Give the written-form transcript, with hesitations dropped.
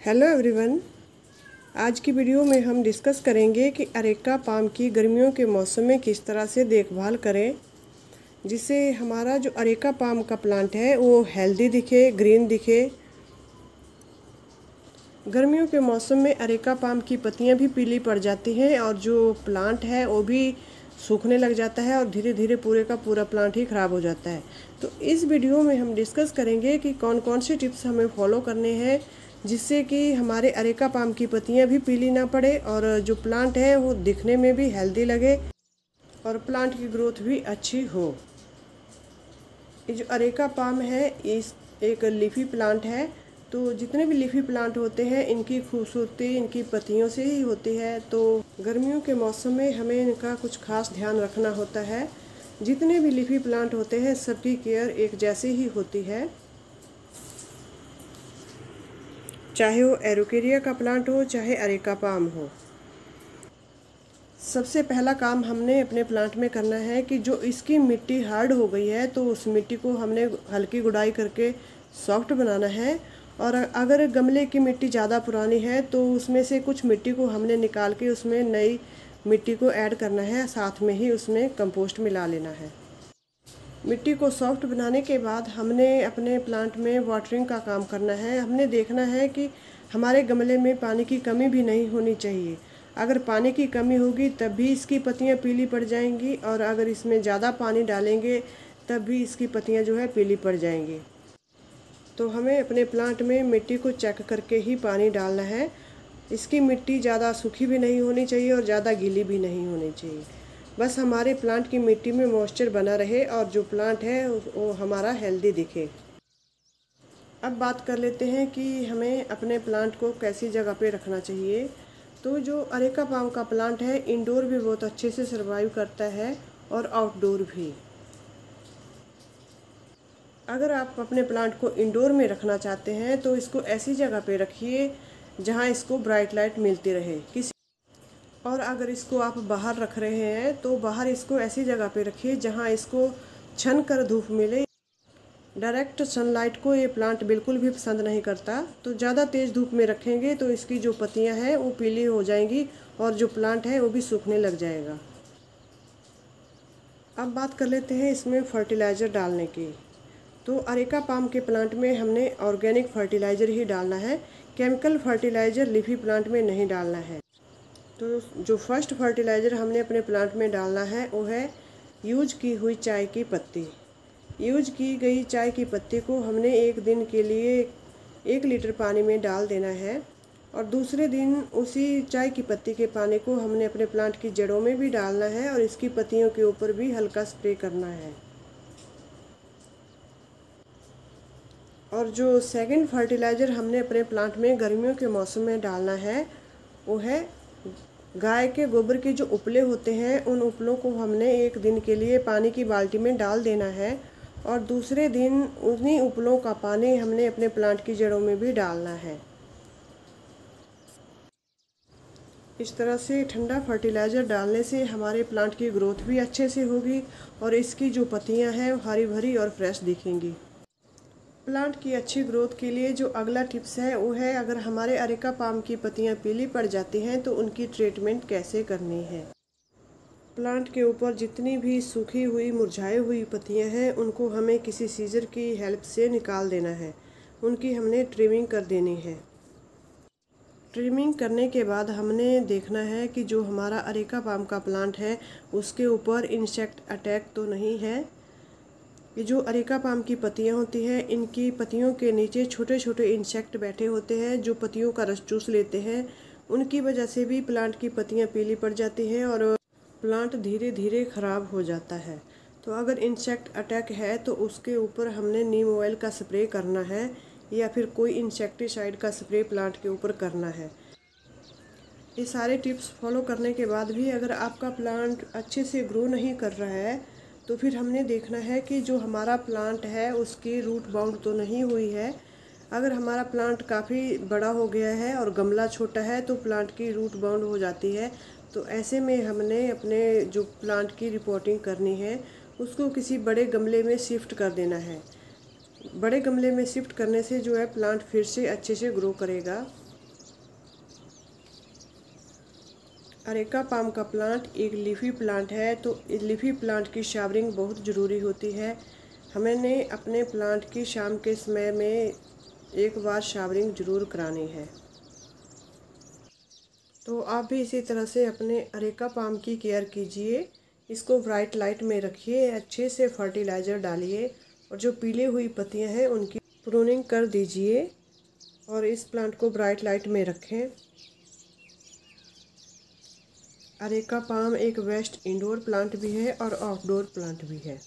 Hello everyone. आज की video में हम डिस्कस करेंगे कि अरेका पाम की गर्मियों के मौसम में किस तरह से देखभाल करें जिससे हमारा जो अरेका पाम का प्लांट है वो हेल्दी दिखे, ग्रीन दिखे। गर्मियों के मौसम में अरेका पाम की पत्तियां भी पीली पड़ जाती हैं और जो प्लांट है वो भी सूखने लग जाता है और धीरे धीरे पूरे का पूरा प्लांट ही ख़राब हो जाता है। तो इस वीडियो में हम डिस्कस करेंगे कि कौन कौन से टिप्स हमें फॉलो करने हैं जिससे कि हमारे अरेका पाम की पत्तियां भी पीली ना पड़े और जो प्लांट है वो दिखने में भी हेल्दी लगे और प्लांट की ग्रोथ भी अच्छी हो। ये जो अरेका पाम है इस एक लीफी प्लांट है, तो जितने भी लीफी प्लांट होते हैं इनकी खूबसूरती इनकी पत्तियों से ही होती है। तो गर्मियों के मौसम में हमें इनका कुछ खास ध्यान रखना होता है। जितने भी लीफी प्लांट होते हैं सबकी केयर एक जैसी ही होती है, चाहे वो एरोकेरिया का प्लांट हो चाहे अरेका पाम हो। सबसे पहला काम हमने अपने प्लांट में करना है कि जो इसकी मिट्टी हार्ड हो गई है तो उस मिट्टी को हमने हल्की गुड़ाई करके सॉफ्ट बनाना है। और अगर गमले की मिट्टी ज़्यादा पुरानी है तो उसमें से कुछ मिट्टी को हमने निकाल के उसमें नई मिट्टी को ऐड करना है, साथ में ही उसमें कंपोस्ट मिला लेना है। मिट्टी को सॉफ्ट बनाने के बाद हमने अपने प्लांट में वाटरिंग का काम करना है। हमने देखना है कि हमारे गमले में पानी की कमी भी नहीं होनी चाहिए। अगर पानी की कमी होगी तब भी इसकी पत्तियां पीली पड़ जाएंगी और अगर इसमें ज़्यादा पानी डालेंगे तब भी इसकी पत्तियां जो है पीली पड़ जाएंगी। तो हमें अपने प्लांट में मिट्टी को चेक करके ही पानी डालना है। इसकी मिट्टी ज़्यादा सूखी भी नहीं होनी चाहिए और ज़्यादा गीली भी नहीं होनी चाहिए। बस हमारे प्लांट की मिट्टी में मॉइस्चर बना रहे और जो प्लांट है वो हमारा हेल्दी दिखे। अब बात कर लेते हैं कि हमें अपने प्लांट को कैसी जगह पे रखना चाहिए। तो जो अरेका पाम का प्लांट है इंडोर भी बहुत अच्छे से सर्वाइव करता है और आउटडोर भी। अगर आप अपने प्लांट को इंडोर में रखना चाहते हैं तो इसको ऐसी जगह पे रखिए जहां इसको ब्राइट लाइट मिलती रहे। और अगर इसको आप बाहर रख रहे हैं तो बाहर इसको ऐसी जगह पे रखिए जहां इसको छन कर धूप मिले। डायरेक्ट सनलाइट को ये प्लांट बिल्कुल भी पसंद नहीं करता, तो ज़्यादा तेज़ धूप में रखेंगे तो इसकी जो पत्तियां हैं वो पीली हो जाएंगी और जो प्लांट है वो भी सूखने लग जाएगा। अब बात कर लेते हैं इसमें फर्टिलाइज़र डालने की। तो अरेका पाम के प्लांट में हमने ऑर्गेनिक फर्टिलाइज़र ही डालना है, केमिकल फर्टिलाइज़र लीफी प्लांट में नहीं डालना है। तो जो फर्स्ट फर्टिलाइज़र हमने अपने प्लांट में डालना है वो है यूज की हुई चाय की पत्ती। यूज की गई चाय की पत्ती को हमने एक दिन के लिए 1 लीटर पानी में डाल देना है और दूसरे दिन उसी चाय की पत्ती के पानी को हमने अपने प्लांट की जड़ों में भी डालना है और इसकी पत्तियों के ऊपर भी हल्का स्प्रे करना है। और जो सेकंड फर्टिलाइज़र हमने अपने प्लांट में गर्मियों के मौसम में डालना है वो है गाय के गोबर के जो उपले होते हैं उन उपलों को हमने एक दिन के लिए पानी की बाल्टी में डाल देना है और दूसरे दिन उन्हीं उपलों का पानी हमने अपने प्लांट की जड़ों में भी डालना है। इस तरह से ठंडा फर्टिलाइज़र डालने से हमारे प्लांट की ग्रोथ भी अच्छे से होगी और इसकी जो पत्तियां हैं वो हरी भरी और फ्रेश दिखेंगी। प्लांट की अच्छी ग्रोथ के लिए जो अगला टिप्स है वो है, अगर हमारे अरेका पाम की पत्तियां पीली पड़ जाती हैं तो उनकी ट्रीटमेंट कैसे करनी है। प्लांट के ऊपर जितनी भी सूखी हुई मुरझाई हुई पत्तियां हैं उनको हमें किसी सीजर की हेल्प से निकाल देना है। उनकी हमने ट्रिमिंग कर देनी है। ट्रिमिंग करने के बाद हमने देखना है कि जो हमारा अरेका पाम का प्लांट है उसके ऊपर इंसेक्ट अटैक तो नहीं है। ये जो अरेका पाम की पत्तियां होती हैं इनकी पत्तियों के नीचे छोटे छोटे इंसेक्ट बैठे होते हैं जो पत्तियों का रस चूस लेते हैं। उनकी वजह से भी प्लांट की पत्तियां पीली पड़ जाती हैं और प्लांट धीरे धीरे ख़राब हो जाता है। तो अगर इंसेक्ट अटैक है तो उसके ऊपर हमने नीम ऑयल का स्प्रे करना है या फिर कोई इंसेक्टिसाइड का स्प्रे प्लांट के ऊपर करना है। ये सारे टिप्स फॉलो करने के बाद भी अगर आपका प्लांट अच्छे से ग्रो नहीं कर रहा है तो फिर हमने देखना है कि जो हमारा प्लांट है उसकी रूट बाउंड तो नहीं हुई है। अगर हमारा प्लांट काफ़ी बड़ा हो गया है और गमला छोटा है तो प्लांट की रूट बाउंड हो जाती है। तो ऐसे में हमने अपने जो प्लांट की रिपोर्टिंग करनी है उसको किसी बड़े गमले में शिफ्ट कर देना है। बड़े गमले में शिफ्ट करने से जो है प्लांट फिर से अच्छे से ग्रो करेगा। अरेका पाम का प्लांट एक लीफी प्लांट है, तो लीफी प्लांट की शावरिंग बहुत ज़रूरी होती है। हमने अपने प्लांट की शाम के समय में एक बार शावरिंग ज़रूर करानी है। तो आप भी इसी तरह से अपने अरेका पाम की केयर कीजिए। इसको ब्राइट लाइट में रखिए, अच्छे से फर्टिलाइज़र डालिए और जो पीली हुई पत्तियां हैं उनकी प्रूनिंग कर दीजिए और इस प्लांट को ब्राइट लाइट में रखें। अरेका पाम एक बेस्ट इंडोर प्लांट भी है और आउटडोर प्लांट भी है।